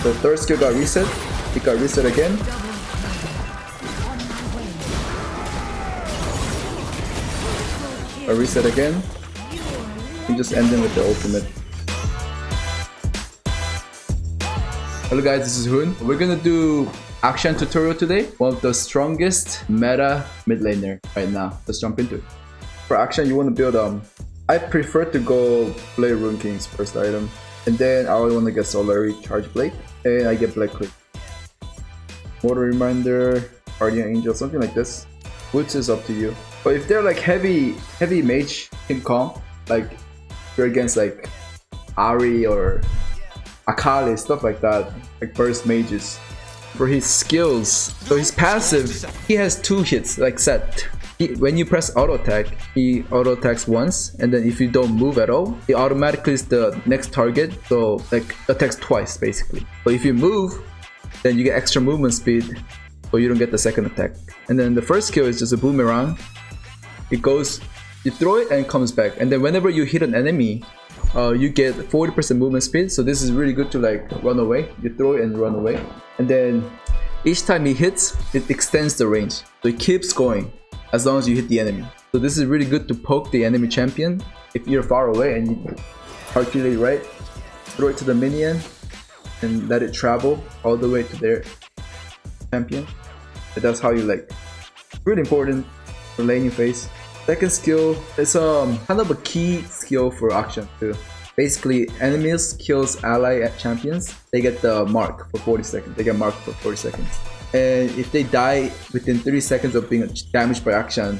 So third skill got reset. It got reset again. A reset again. You just end them with the ultimate. Hello guys, this is HOON. We're gonna do Akshan tutorial today. One of the strongest meta mid laner right now. Let's jump into it. For Akshan, you want to build I prefer to go play Rune King's first item, and then I want to get Solari Charge Blade, and I get Black Click. Mortal Reminder, Guardian Angel, something like this. Which is up to you. But if they're like heavy mage King Kong, like if you're against like Ari or Akali, stuff like that, like burst mages. For his skills, so his passive, he has 2 hits like set. When you press auto attack, he auto attacks once, and then if you don't move at all, he automatically is the next target, so like attacks twice basically. But if you move, then you get extra movement speed, so you don't get the second attack. And then the first skill is just a boomerang. It goes, you throw it and it comes back, and then whenever you hit an enemy, you get 40% movement speed. So this is really good to like run away. You throw it and run away, and then each time he hits, it extends the range, so it keeps going as long as you hit the enemy. So this is really good to poke the enemy champion. If you're far away and you calculate right, throw it to the minion and let it travel all the way to their champion. And that's how you like, really important for laning phase. Second skill is kind of a key skill for Akshan too. Basically, enemies kills ally champions, they get the mark for 40 seconds. They get marked for 40 seconds. And if they die within 30 seconds of being damaged by Akshan,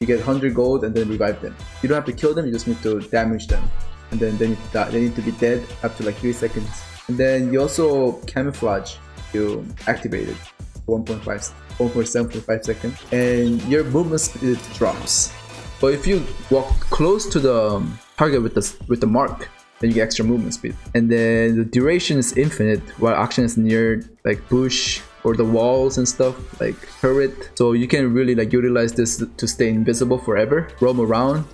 you get 100 gold and then revive them. You don't have to kill them, you just need to damage them. And then they need to be dead after like 3 seconds. And then you also camouflage, you activate it 1.7.5 seconds, and your movement speed drops. But if you walk close to the target with the mark, then you get extra movement speed. And then the duration is infinite while Akshan is near like bush or the walls and stuff, like turret. So you can really like utilize this to stay invisible forever, roam around,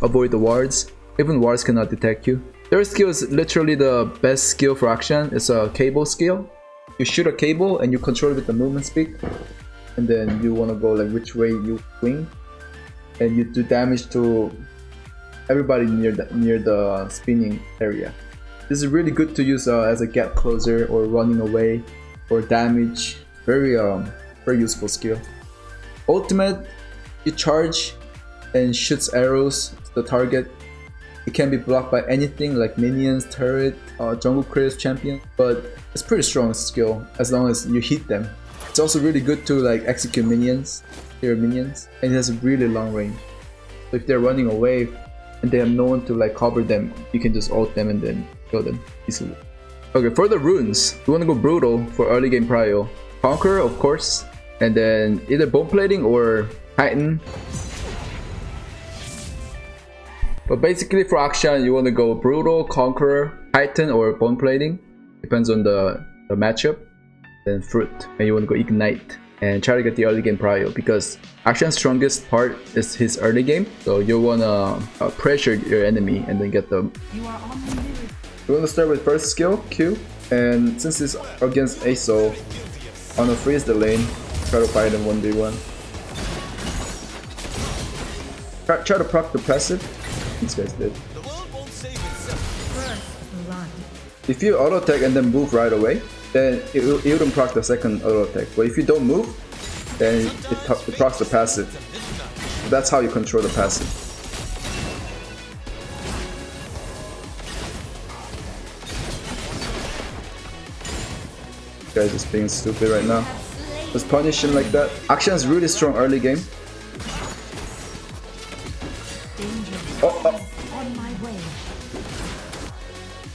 avoid the wards. Even wards cannot detect you. Third skill is literally the best skill for Akshan. It's a cable skill. You shoot a cable and you control it with the movement speed, and then you want to go like which way you swing, and you do damage to everybody near the spinning area. This is really good to use as a gap closer or running away or damage. Very useful skill. Ultimate, you charge and shoots arrows to the target. It can be blocked by anything like minions, turret, jungle crits, champion, but it's pretty strong skill as long as you hit them. It's also really good to like execute minions, hero minions, and it has a really long range. So if they're running away and they have no one to like cover them, you can just ult them and then kill them easily. Okay, for the runes, you want to go brutal for early game prio. Conqueror, of course, and then either bone plating or Titan. But basically for Akshan, you want to go brutal, conqueror, Titan, or bone plating. Depends on the matchup. Then fruit, and you want to go ignite and try to get the early game prio, because Akshan's strongest part is his early game. So you want to pressure your enemy and then get them. You want to start with first skill, Q, and since it's against ASO, I want to freeze the lane, try to fight him 1v1. Try to proc the passive. These guys did. If you auto attack and then move right away, then it wouldn't proc the second auto attack. But if you don't move, then it procs the passive. That's how you control the passive. This guy's just being stupid right now. Just punish him like that. Akshan is really strong early game. Oh.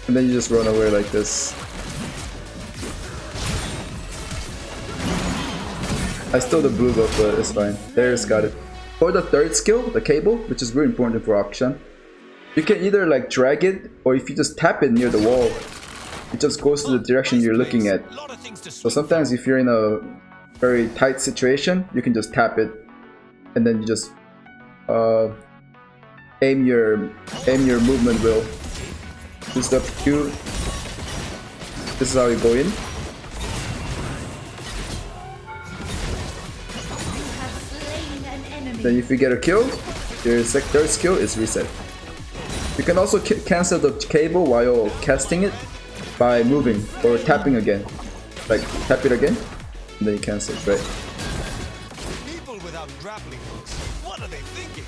And then you just run away like this. I stole the blue buff, but it's fine. There's got it. For the third skill, the cable, which is really important for Akshan, you can either like drag it, or if you just tap it near the wall, it just goes to the direction you're looking at. So sometimes if you're in a very tight situation, you can just tap it, and then you just aim your movement wheel. Use the Q, This is how you go in. Then if you get a kill, your third skill is reset. You can also cancel the cable while casting it by moving or tapping again. Like tap it again, and then you cancel it, right? People without grappling hooks, what are they thinking?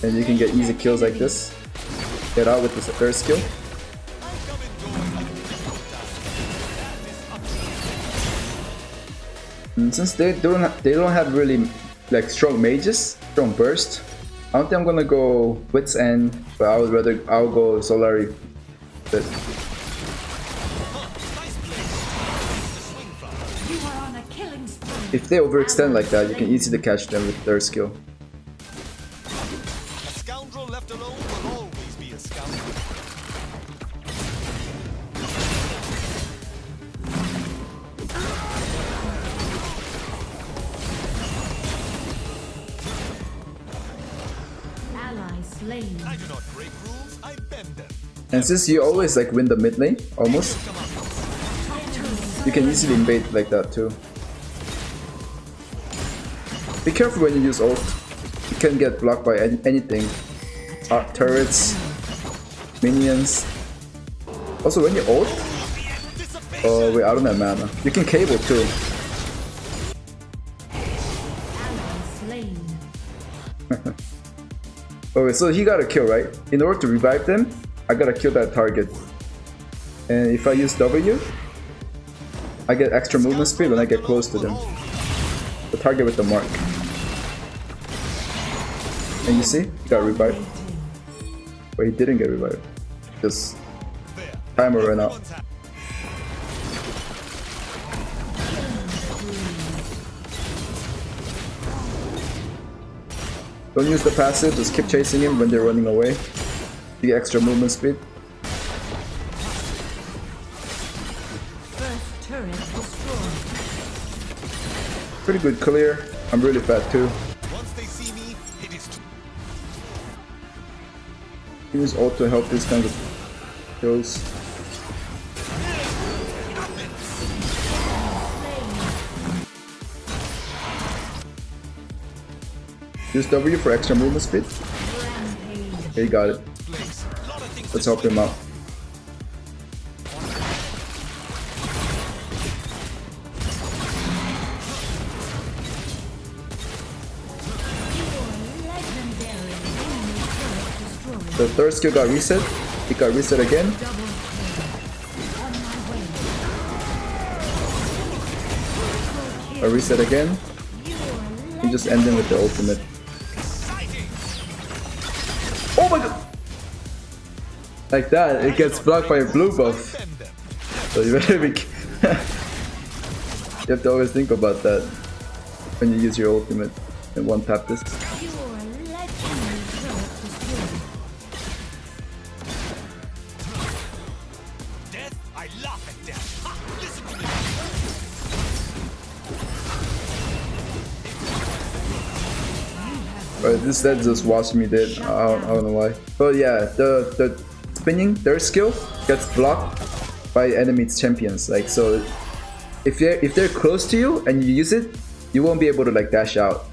And you can get easy kills like this. Get out with this third skill. And since they don't have really like strong mages, strong burst, I don't think I'm gonna go Wits End, but I'll go Solari. But if they overextend like that, you can easily catch them with their skill. A scoundrel left alone will always be a scoundrel. I do not break rules, I bend them. And since you always like win the mid lane, almost, you can easily invade like that too. Be careful when you use ult. You can get blocked by anything. Turrets, minions. Also when you ult, oh wait, I don't have mana. You can cable too. Okay, so he got a kill, right? In order to revive them, I gotta kill that target. And if I use W, I get extra movement speed when I get close to them. The target with the mark. And you see, he got revived. But he didn't get revived. Just timer ran out. Don't use the passive, just keep chasing him when they're running away. You get extra movement speed. First turret destroyed. Pretty good clear. I'm really fat too. Once they see me, it is Use ult to help these kinds of kills. Use W for extra movement speed. Okay, got it. Let's help him out. The third skill got reset. It got reset again. A reset again. You just end him with the ultimate. Oh my god! Like that, it gets blocked by a blue buff. So you better be. You have to always think about that when you use your ultimate and one tap this. I laugh at death. Listen to me. But this dead just watched me dead. I don't know why. But yeah, the spinning, their skill gets blocked by enemy champions. Like so, if they're close to you and you use it, you won't be able to like dash out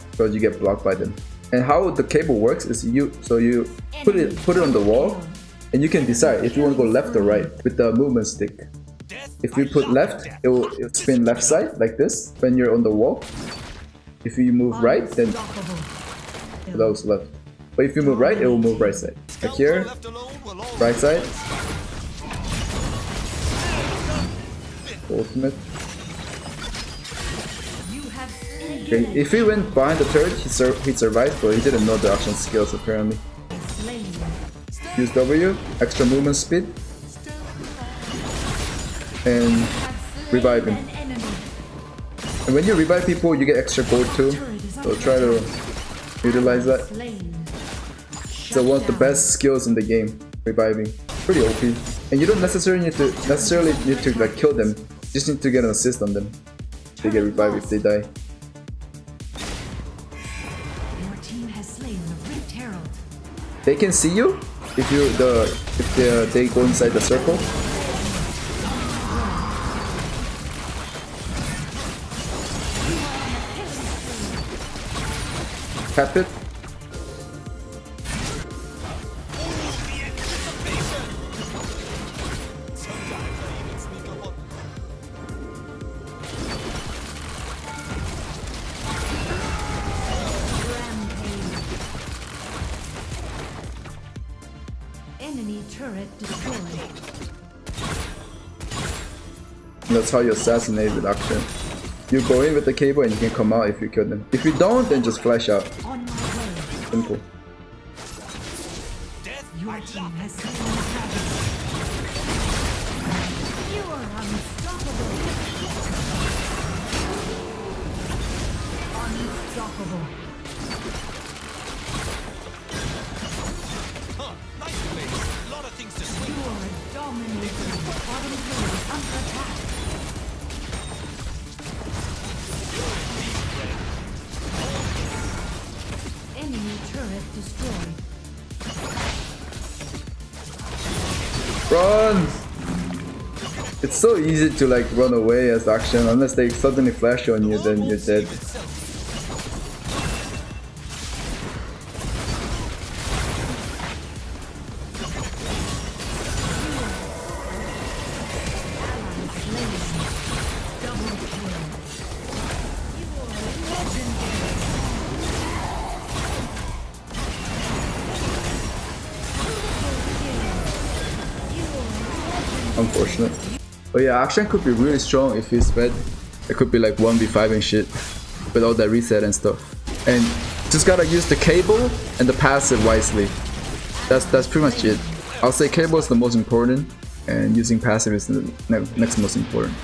because you get blocked by them. And how the cable works is you put it on the wall, and you can decide if you want to go left or right with the movement stick. If you put left, it'll spin left side like this when you're on the wall. If you move right, then it goes left. But if you move right, it will move right side. Like here, right side. Ultimate. Okay, if he went behind the turret, he survived, but he didn't know the Akshan skills apparently. Use W, extra movement speed, and revive him. And when you revive people, you get extra gold too, so try to utilize that. It's one of the best skills in the game, reviving. Pretty OP. And you don't necessarily need to like kill them, you just need to get an assist on them. They get revived if they die. Your team has slain the Rift Herald. They can see you, if they go inside the circle. Tap it. Enemy turret destroyed. That's how you assassinate with Akshan. You go in with the cable and you can come out if you kill them. If you don't, then just flash out. On my way. Simple. Your team has slain the dragon. You are unstoppable. Unstoppable. Huh, nice place. A lot of things to swing. You are dominating. Bottom turret is under attack. Enemy turret destroyed. Run! It's so easy to like run away as Akshan. Unless they suddenly flash on you, then you're dead. Unfortunate. But yeah, Akshan could be really strong if he's fed. It could be like 1v5 and shit with all that reset and stuff. And just gotta use the cable and the passive wisely. That's pretty much it. I'll say cable is the most important and using passive is the next most important.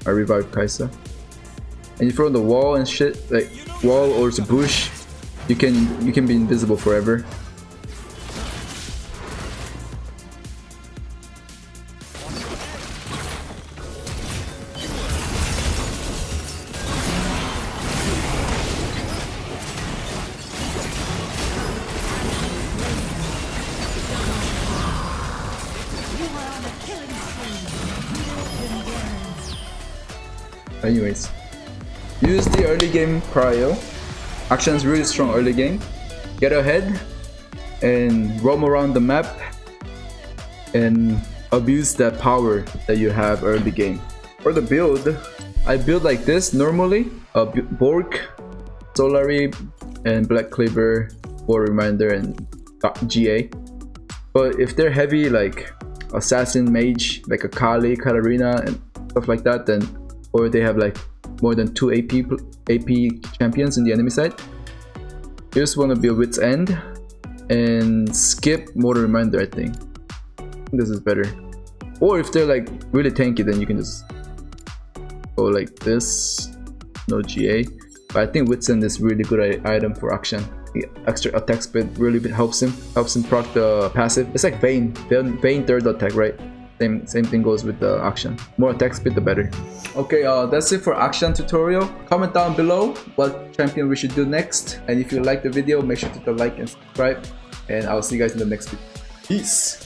I revived Kaisa. And you throw on the wall and shit, like wall or the bush, you can be invisible forever. Anyways, use the early game prio. Akshan's really strong early game. Get ahead and roam around the map and abuse that power that you have early game. For the build, I build like this normally: Bork, Solari, and Black Cleaver, War Reminder, and GA. But if they're heavy like Assassin, Mage, like a Kali, Katarina, and stuff like that, then or they have like more than 2 AP champions in the enemy side, you just want to build Wit's End and skip Mortal Reminder. I think this is better. Or if they're like really tanky, then you can just go like this, no GA. But I think Wit's End is really good item for Akshan. The extra attack speed really helps him proc the passive. It's like Vayne third attack, right? Same thing goes with the Akshan. More attack speed, the better. Okay, that's it for Akshan tutorial. Comment down below what champion we should do next. And if you like the video, make sure to hit the like and subscribe. And I'll see you guys in the next video. Peace!